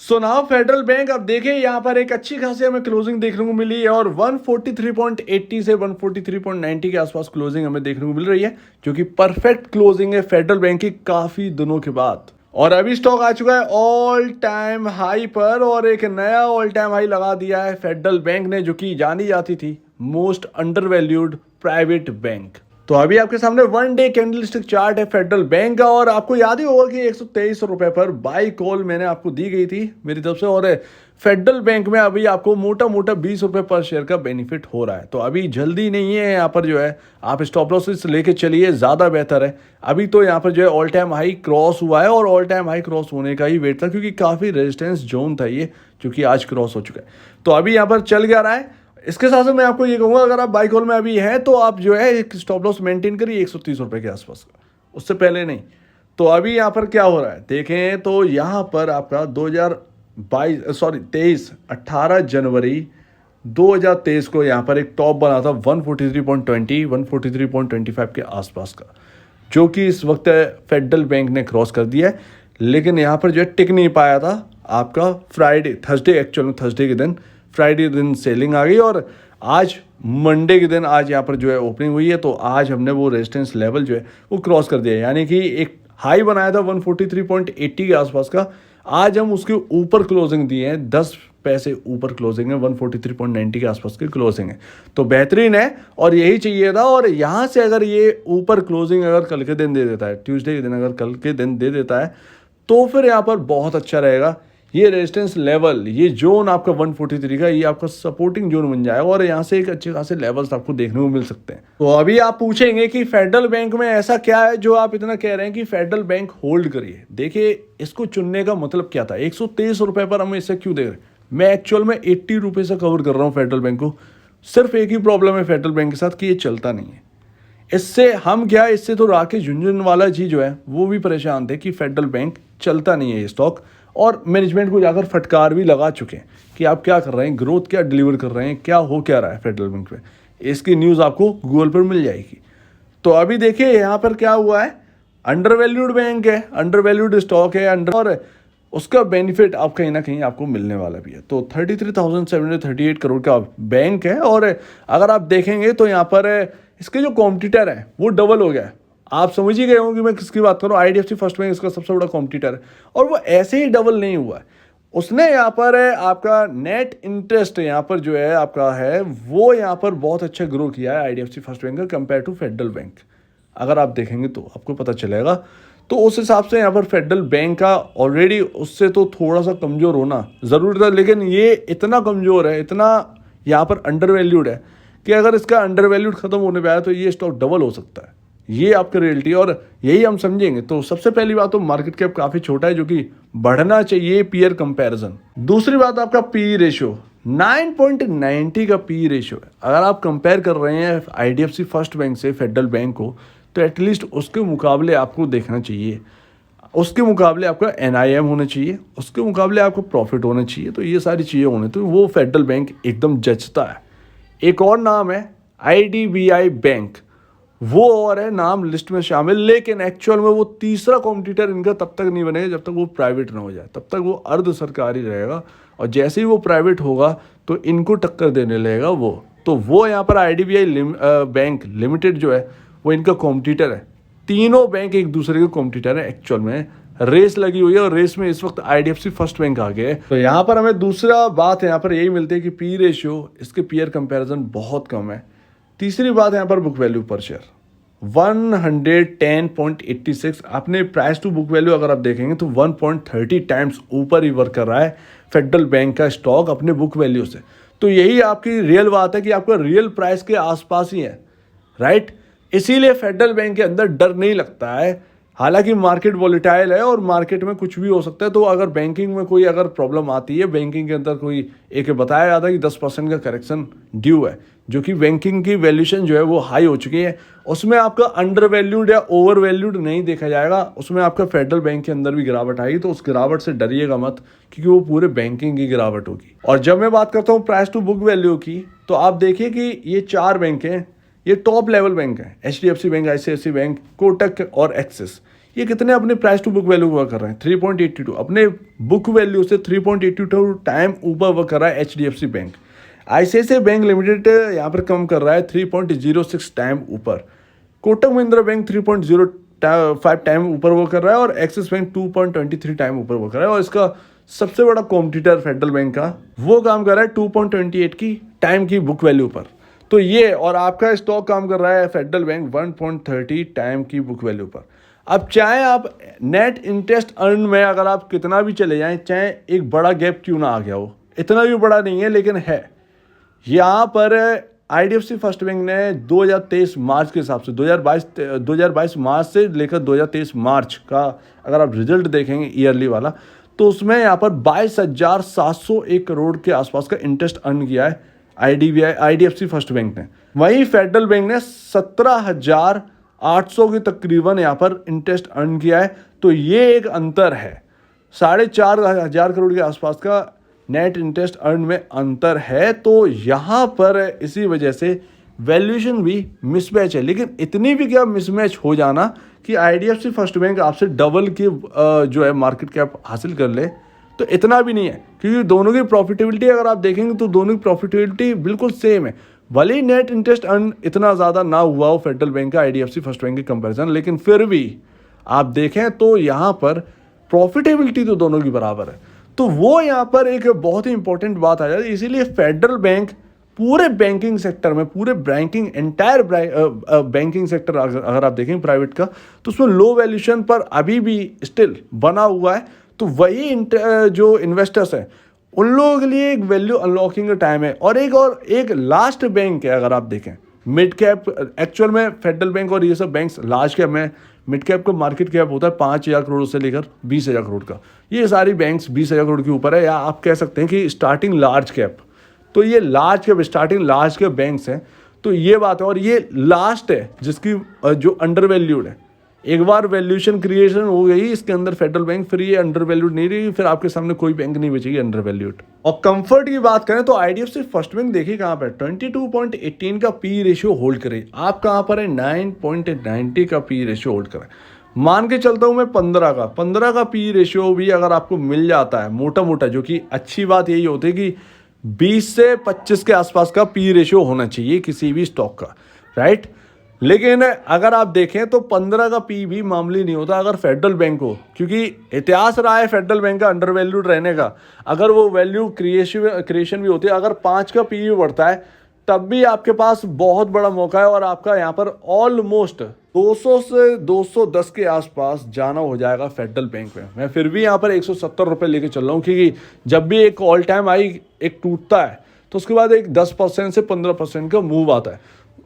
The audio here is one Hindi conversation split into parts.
सो नाउ फेडरल बैंक, अब देखें यहाँ पर एक अच्छी खासी हमें क्लोजिंग देखने को मिली है और 143.80 से 143.90 के आसपास क्लोजिंग हमें देखने को मिल रही है, जो कि परफेक्ट क्लोजिंग है फेडरल बैंक की काफी दिनों के बाद। और अभी स्टॉक आ चुका है ऑल टाइम हाई पर और एक नया ऑल टाइम हाई लगा दिया है फेडरल बैंक ने, जो कि जानी जाती थी most under valued private bank. तो अभी आपके सामने वन डे कैंडलस्टिक चार्ट है फेडरल बैंक का और आपको याद ही होगा कि 123 रुपए पर बाई कॉल मैंने आपको दी गई थी मेरी तरफ से और फेडरल बैंक में अभी आपको मोटा मोटा 20 रुपए पर शेयर का बेनिफिट हो रहा है। तो अभी जल्दी नहीं है यहाँ पर, जो है आप स्टॉप लॉसेस लेके चलिए, ज़्यादा बेहतर है। अभी तो यहाँ पर जो है ऑल टाइम हाई क्रॉस हुआ है और ऑल टाइम हाई क्रॉस होने का ही वेट था, क्योंकि काफ़ी रेजिस्टेंस जोन था ये, जो कि आज क्रॉस हो चुका है। तो अभी यहाँ पर चल गया रहा है। इसके साथ साथ मैं आपको ये कहूँगा, अगर आप बाई कॉल में अभी हैं तो आप जो है एक स्टॉप लॉस मेंटेन करिए 130 रुपए के आसपास का, उससे पहले नहीं। तो अभी यहाँ पर क्या हो रहा है देखें तो यहाँ पर आपका 18 जनवरी 2023 को यहाँ पर एक टॉप बना था 143.20 143.25 के आसपास का, जो कि इस वक्त फेडरल बैंक ने क्रॉस कर दिया है। लेकिन यहाँ पर जो है टिक नहीं पाया था आपका थर्सडे के दिन फ्राइडे दिन सेलिंग आ गई और आज मंडे के दिन आज यहाँ पर जो है ओपनिंग हुई है। तो आज हमने वो रेजिस्टेंस लेवल जो है वो क्रॉस कर दिया है, यानी कि एक हाई बनाया था 143.80 के आसपास का, आज हम उसके ऊपर क्लोजिंग दिए हैं, 10 पैसे ऊपर क्लोजिंग है, 143.90 के आसपास की क्लोजिंग है। तो बेहतरीन है और यही चाहिए था। और यहाँ से अगर ये ऊपर क्लोजिंग अगर कल के दिन दे देता है, ट्यूसडे के दिन अगर कल के दिन दे देता है, तो फिर यहाँ पर बहुत अच्छा रहेगा। ये रेजिस्टेंस लेवल, ये जोन आपका 143 का, ये आपका सपोर्टिंग जोन बन जाएगा और यहाँ से एक अच्छे खासे लेवल्स आपको देखने को मिल सकते हैं। तो अभी आप पूछेंगे कि फेडरल बैंक में ऐसा क्या है जो आप इतना कह रहे हैं कि फेडरल बैंक होल्ड करिए। देखिए, इसको चुनने का मतलब क्या था, 123 रुपए पर हम इसे क्यों दे रहे हैं? मैं एक्चुअल में 80 रुपये से कवर कर रहा हूँ फेडरल बैंक को। सिर्फ एक ही प्रॉब्लम है फेडरल बैंक के साथ कि ये चलता नहीं है। इससे हम क्या, इससे तो राकेश झुनझुनवाला जी जो है वो भी परेशान थे कि फेडरल बैंक चलता नहीं है ये स्टॉक, और मैनेजमेंट को जाकर फटकार भी लगा चुके हैं कि आप क्या कर रहे हैं, ग्रोथ क्या डिलीवर कर रहे हैं, क्या हो क्या रहा है फेडरल बैंक में। इसकी न्यूज़ आपको गूगल पर मिल जाएगी। तो अभी देखिए यहाँ पर क्या हुआ है, अंडर वैल्यूड बैंक है, अंडर वैल्यूड स्टॉक है, और उसका बेनिफिट आप कहीं ना कहीं आपको मिलने वाला भी है। तो 33,738 करोड़ का बैंक है और अगर आप देखेंगे तो यहाँ पर इसके जो कॉम्पिटिटर है वो डबल हो गया है। आप समझ ही गए होंगे कि मैं किसकी बात कर रहा हूँ। आईडीएफसी फर्स्ट बैंक इसका सबसे बड़ा कॉम्पिटिटर है और वो ऐसे ही डबल नहीं हुआ है। उसने यहाँ पर आपका नेट इंटरेस्ट यहाँ पर जो है आपका है वो यहाँ पर बहुत अच्छा ग्रो किया है आईडीएफसी फर्स्ट बैंक का कंपेयर टू फेडरल बैंक। अगर आप देखेंगे तो आपको पता चलेगा। तो उस हिसाब से यहाँ पर फेडरल बैंक का ऑलरेडी उससे तो थोड़ा सा कमज़ोर होना ज़रूरी था, लेकिन ये इतना कमज़ोर है, इतना यहाँ पर अंडर वैल्यूड है कि अगर इसका अंडर वैल्यूड ख़त्म होने पे आया तो ये स्टॉक डबल हो सकता है। ये आपका रियलिटी और यही हम समझेंगे। तो सबसे पहली बात तो मार्केट कैप काफ़ी छोटा है, जो कि बढ़ना चाहिए पीयर कंपैरिजन। दूसरी बात आपका पी रेशियो 9.90 का पी रेशियो है। अगर आप कंपेयर कर रहे हैं आईडीएफसी फर्स्ट बैंक से फेडरल बैंक को, तो एटलीस्ट उसके मुकाबले आपको देखना चाहिए, उसके मुकाबले आपका एनआईएम होना चाहिए, उसके मुकाबले आपको प्रॉफिट होना चाहिए। तो ये सारी चीज़ें होने तो वो फेडरल बैंक एकदम जचता है। एक और नाम है आईडीबीआई बैंक, वो और है नाम लिस्ट में शामिल, लेकिन एक्चुअल में वो तीसरा कॉम्पिटिटर इनका तब तक नहीं बनेगा जब तक वो प्राइवेट ना हो जाए। तब तक वो अर्ध सरकारी रहेगा और जैसे ही वो प्राइवेट होगा तो इनको टक्कर देने लगेगा वो। तो वो यहाँ पर आईडीबीआई बैंक लिमिटेड जो है वो इनका कॉम्पिटिटर है। तीनों बैंक एक दूसरे के कॉम्पिटिटर है। एक्चुअल में रेस लगी हुई है और रेस में इस वक्त आईडीएफसी फर्स्ट बैंक आ गया है। तो यहाँ पर हमें दूसरा बात यहाँ पर यही मिलती है कि पी रेशियो इसके पीयर कंपैरिजन बहुत कम है। तीसरी बात यहाँ पर बुक वैल्यू पर शेयर 110.86। अपने प्राइस टू बुक वैल्यू अगर आप देखेंगे तो 1.30 टाइम्स ऊपर ही वर्क कर रहा है फेडरल बैंक का स्टॉक अपने बुक वैल्यू से। तो यही आपकी रियल बात है कि आपका रियल प्राइस के आसपास ही है, राइट। इसीलिए फेडरल बैंक के अंदर डर नहीं लगता है। हालांकि मार्केट वॉलेटाइल है और मार्केट में कुछ भी हो सकता है। तो अगर बैंकिंग में कोई अगर प्रॉब्लम आती है, बैंकिंग के अंदर कोई एक बताया जाता है कि 10% का करेक्शन ड्यू है, जो कि बैंकिंग की वैल्यूएशन जो है वो हाई हो चुकी है, उसमें आपका अंडर वैल्यूड या ओवर वैल्यूड नहीं देखा जाएगा, उसमें आपका फेडरल बैंक के अंदर भी गिरावट आएगी। तो उस गिरावट से डरिएगा मत, क्योंकि वो पूरे बैंकिंग की गिरावट होगी। और जब मैं बात करता हूँ प्राइस टू बुक वैल्यू की, तो आप देखिए कि ये 4 बैंक हैं, ये टॉप लेवल बैंक हैं, HDFC bank, ICICI bank, Kotak और एक्सिस। ये कितने अपने price to book value work कर रहे हैं, 3.82, अपने बुक वैल्यू से 3.82 टाइम ऊपर वर्क कर रहा है HDFC bank. ICICI bank limited यहाँ पर कम कर रहा है 3.06 टाइम ऊपर। कोटक महिंद्रा बैंक 3.05 टाइम ऊपर वर्क कर रहा है और एक्सिस बैंक 2.23 टाइम ऊपर वर्क कर रहा है। और इसका सबसे बड़ा कॉम्पिटिटर फेडरल बैंक का वो काम कर रहा है 2.28 की टाइम की बुक वैल्यू पर। तो ये और आपका स्टॉक काम कर रहा है फेडरल बैंक 1.30 टाइम की बुक वैल्यू पर। अब चाहे आप नेट इंटरेस्ट अर्न में अगर आप कितना भी चले जाएं, चाहे एक बड़ा गैप क्यों ना आ गया हो, इतना भी बड़ा नहीं है लेकिन है। यहाँ पर IDFC फर्स्ट बैंक ने 2023 मार्च के हिसाब से 2022 मार्च से लेकर 2023 मार्च का अगर आप रिजल्ट देखेंगे ईयरली वाला, तो उसमें यहाँ पर 22,701 करोड़ के आसपास का इंटरेस्ट अर्न किया है IDFC फर्स्ट बैंक ने। वहीं फेडरल बैंक ने 17,800 की तकरीबन यहाँ पर इंटरेस्ट अर्न किया है। तो ये एक अंतर है, 4,500 करोड़ के आसपास का नेट इंटरेस्ट अर्न में अंतर है। तो यहाँ पर इसी वजह से वैल्यूएशन भी मिसमैच है। लेकिन इतनी भी क्या मिसमैच हो जाना कि IDFC फर्स्ट बैंक आपसे डबल की जो है मार्केट कैप हासिल कर ले, तो इतना भी नहीं है। क्योंकि दोनों की प्रॉफिटेबिलिटी अगर आप देखेंगे तो दोनों की प्रॉफिटेबिलिटी बिल्कुल सेम है। भले ही नेट इंटरेस्ट अर्न इतना ज़्यादा ना हुआ हो फेडरल बैंक का IDFC फर्स्ट बैंक के कंपैरिजन, लेकिन फिर भी आप देखें तो यहाँ पर प्रॉफिटेबिलिटी तो दोनों की बराबर है। तो वो यहाँ पर एक बहुत ही इंपॉर्टेंट बात आ जाती है। इसीलिए फेडरल बैंक पूरे बैंकिंग सेक्टर में, पूरे एंटायर बैंकिंग सेक्टर अगर आप देखें प्राइवेट का, तो उसमें लो वैल्यूएशन पर अभी भी स्टिल बना हुआ है। तो वही जो इन्वेस्टर्स हैं उन लोगों के लिए एक वैल्यू अनलॉकिंग का टाइम है। और एक लास्ट बैंक है अगर आप देखें मिड कैप, एक्चुअल में फेडरल बैंक और ये सब बैंक्स लार्ज कैप में, मिड कैप का मार्केट कैप होता है 5,000 करोड़ से लेकर 20,000 करोड़ का। ये सारी बैंक्स 20,000 करोड़ के ऊपर है, या आप कह सकते हैं कि स्टार्टिंग लार्ज कैप। तो ये large cap, starting large cap banks हैं। तो ये बात है। और ये लास्ट है जिसकी जो अंडर वैल्यूड है। एक बार वैल्यूएशन क्रिएशन हो गई इसके अंदर फेडरल बैंक, फिर ये अंडर वैल्यूड नहीं रही, फिर आपके सामने कोई बैंक नहीं बचेगी अंडर वैल्यूड। और कंफर्ट की बात करें तो IDFC फर्स्ट बैंक देखिए कहाँ पर 22.18 का पी रेशियो होल्ड करे। आप कहाँ पर है 9.90 का पी रेशियो होल्ड करें। मान के चलता हूँ मैं 15 का पी रेशियो भी अगर आपको मिल जाता है मोटा मोटा, जो कि अच्छी बात यही होती है कि 20 से 25 के आसपास का पी रेशियो होना चाहिए किसी भी स्टॉक का, राइट। लेकिन अगर आप देखें तो 15 का पी भी मामूली नहीं होता अगर फेडरल बैंक हो, क्योंकि इतिहास रहा है फेडरल बैंक का अंडर वैल्यूड रहने का। अगर वो वैल्यू क्रिएशन भी होती है, अगर 5 का पी भी बढ़ता है तब भी आपके पास बहुत बड़ा मौका है और आपका यहाँ पर ऑलमोस्ट 200 से 210 के आसपास जाना हो जाएगा फेडरल बैंक में। मैं फिर भी यहाँ पर 170 रुपये लेके चल रहा हूँ, क्योंकि जब भी एक ऑल टाइम हाई एक टूटता है तो उसके बाद एक 10% से 15% का मूव आता है।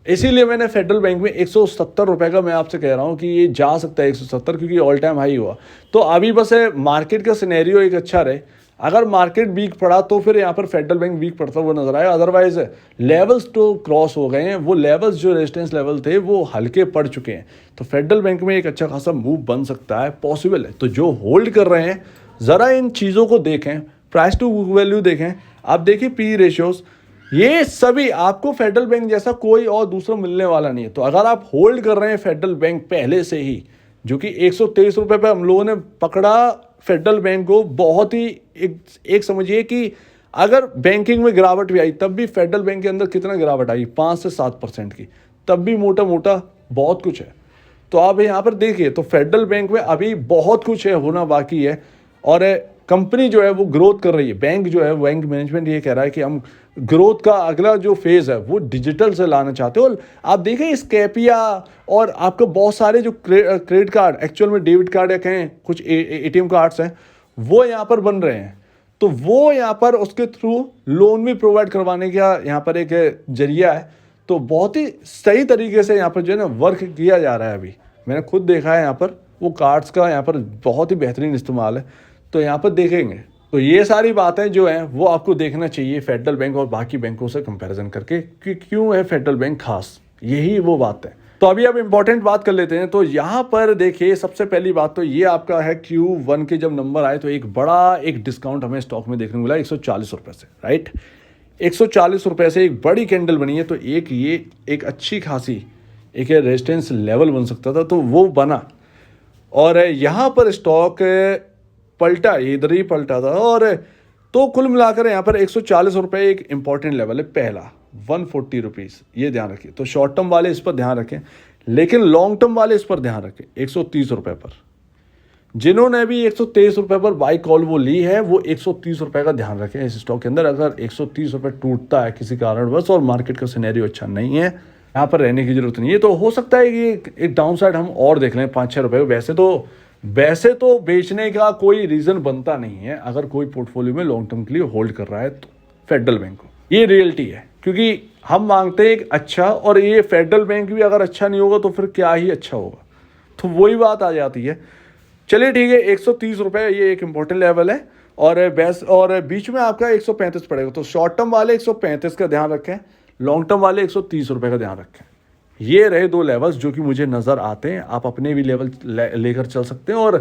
इसीलिए मैंने फेडरल बैंक में 170 रुपये का मैं आपसे कह रहा हूँ कि ये जा सकता है 170, क्योंकि ऑल टाइम हाई हुआ। तो अभी बस मार्केट का सिनेरियो एक अच्छा रहे। अगर मार्केट वीक पड़ा तो फिर यहाँ पर फेडरल बैंक वीक पड़ता हुआ नजर आएगा। अदरवाइज लेवल्स तो क्रॉस हो गए हैं, वो लेवल्स जो रेजिस्टेंस लेवल थे वो हल्के पड़ चुके हैं। तो फेडरल बैंक में एक अच्छा खासा मूव बन सकता है, पॉसिबल है। तो जो होल्ड कर रहे हैं ज़रा इन चीज़ों को देखें, प्राइस टू बुक वैल्यू देखें, आप देखिए पी रेशियोज, ये सभी आपको फेडरल बैंक जैसा कोई और दूसरा मिलने वाला नहीं है। तो अगर आप होल्ड कर रहे हैं फेडरल बैंक पहले से ही, जो कि 123 रुपये पे हम लोगों ने पकड़ा फेडरल बैंक को, बहुत ही एक समझिए कि अगर बैंकिंग में गिरावट भी आई तब भी फेडरल बैंक के अंदर कितना गिरावट आई, 5 से 7% की, तब भी मोटा मोटा बहुत कुछ है। तो आप यहाँ पर देखिए तो फेडरल बैंक में अभी बहुत कुछ है, होना बाकी है। और कंपनी जो है वो ग्रोथ कर रही है। बैंक जो है, बैंक मैनेजमेंट ये कह रहा है कि हम ग्रोथ का अगला जो फेज है वो डिजिटल से लाना चाहते हो। आप देखें स्कैपिया और आपके बहुत सारे जो क्रेडिट कार्ड, एक्चुअल में डेबिट कार्ड या कहें कुछ ATM कार्ड्स हैं, वो यहाँ पर बन रहे हैं। तो वो यहाँ पर उसके थ्रू लोन भी प्रोवाइड करवाने का यहाँ पर एक जरिया है। तो बहुत ही सही तरीके से यहाँ पर जो है ना वर्क किया जा रहा है। अभी मैंने खुद देखा है यहाँ पर वो कार्ड्स का यहाँ पर बहुत ही बेहतरीन इस्तेमाल है। तो यहाँ पर देखेंगे तो ये सारी बातें जो हैं वो आपको देखना चाहिए फेडरल बैंक और बाकी बैंकों से कंपैरिजन करके कि क्यों है फेडरल बैंक खास, यही वो बात है। तो अभी अब इंपॉर्टेंट बात कर लेते हैं। तो यहाँ पर देखिए सबसे पहली बात तो ये आपका है Q1 के जब नंबर आए तो एक बड़ा एक डिस्काउंट हमें स्टॉक में देखने को मिला 140 रुपये से, राइट। 140 रुपये से एक बड़ी कैंडल बनी है। तो ये एक अच्छी खासी एक रेजिस्टेंस लेवल बन सकता था, तो वो बना। और यहाँ पर स्टॉक पलटा, इधर ही पलटा था। और तो कुल मिलाकर यहाँ पर 140 रुपये एक इंपॉर्टेंट लेवल है पहला, 140 रुपीज़, ये ध्यान रखिए। तो शॉर्ट टर्म वाले इस पर ध्यान रखें, लेकिन लॉन्ग टर्म वाले इस पर ध्यान रखें 130 रुपये पर। जिन्होंने भी 123 रुपये पर बाई कॉल वो ली है, वो 130 रुपये का ध्यान रखें इस स्टॉक के अंदर। अगर 130 रुपये टूटता है किसी कारणवश और मार्केट का सिनेरियो अच्छा नहीं है, यहाँ पर रहने की जरूरत नहीं है। तो हो सकता है कि एक डाउन साइड हम और देख लें 5-6 रुपये। वैसे तो बेचने का कोई रीज़न बनता नहीं है अगर कोई पोर्टफोलियो में लॉन्ग टर्म के लिए होल्ड कर रहा है तो फेडरल बैंक को, ये रियलिटी है। क्योंकि हम मांगते हैं एक अच्छा, और ये फेडरल बैंक भी अगर अच्छा नहीं होगा तो फिर क्या ही अच्छा होगा। तो वही बात आ जाती है। चलिए ठीक है, 130 रुपये ये एक इंपॉर्टेंट लेवल है। और बीच में आपका 135 पड़ेगा। तो शॉर्ट टर्म वाले 135 का ध्यान रखें, लॉन्ग टर्म वाले 130 रुपये का ध्यान रखें। ये रहे दो लेवल्स जो कि मुझे नज़र आते हैं। आप अपने भी लेवल लेकर चल सकते हैं और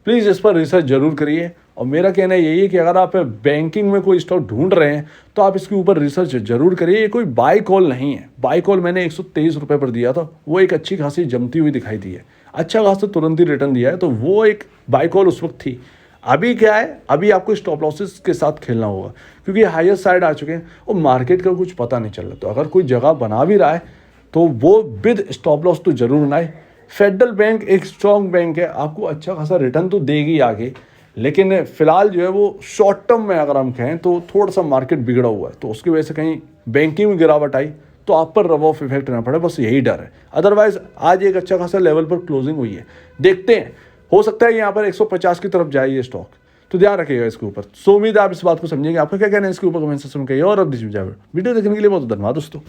प्लीज़ इस पर रिसर्च जरूर करिए। और मेरा कहना यही है कि अगर आप बैंकिंग में कोई स्टॉक ढूंढ रहे हैं तो आप इसके ऊपर रिसर्च जरूर करिए। ये कोई बाई कॉल नहीं है। बाई कॉल मैंने 123 रुपये पर दिया था, वो एक अच्छी खासी जमती हुई दिखाई दी है, अच्छा खासा तुरंत ही रिटर्न दिया है, तो वो एक बाई कॉल उस वक्त थी। अभी क्या है, अभी आपको स्टॉप लॉसेस के साथ खेलना होगा क्योंकि हायर साइड आ चुके हैं और मार्केट का कुछ पता नहीं चल रहा। तो अगर कोई जगह बना भी रहा है तो वो विद स्टॉप लॉस तो जरूर बनाए। फेडरल बैंक एक स्ट्रॉन्ग बैंक है, आपको अच्छा खासा रिटर्न तो देगी आगे, लेकिन फिलहाल जो है वो शॉर्ट टर्म में अगर हम कहें तो थोड़ा सा मार्केट बिगड़ा हुआ है, तो उसकी वजह से कहीं बैंकिंग में गिरावट आई तो आप पर रब ऑफ इफेक्ट ना पड़े, बस यही डर है। अदरवाइज आज एक अच्छा खासा लेवल पर क्लोजिंग हुई है, देखते हैं, हो सकता है यहाँ पर 150 की तरफ जाए ये स्टॉक, तो ध्यान रखिएगा इसके ऊपर। सो उम्मीद है आप इस बात को समझेंगे। आपका क्या कहना है इसके ऊपर कमेंट सेक्शन में कहिए। और अब वीडियो देखने के लिए बहुत धन्यवाद दोस्तों।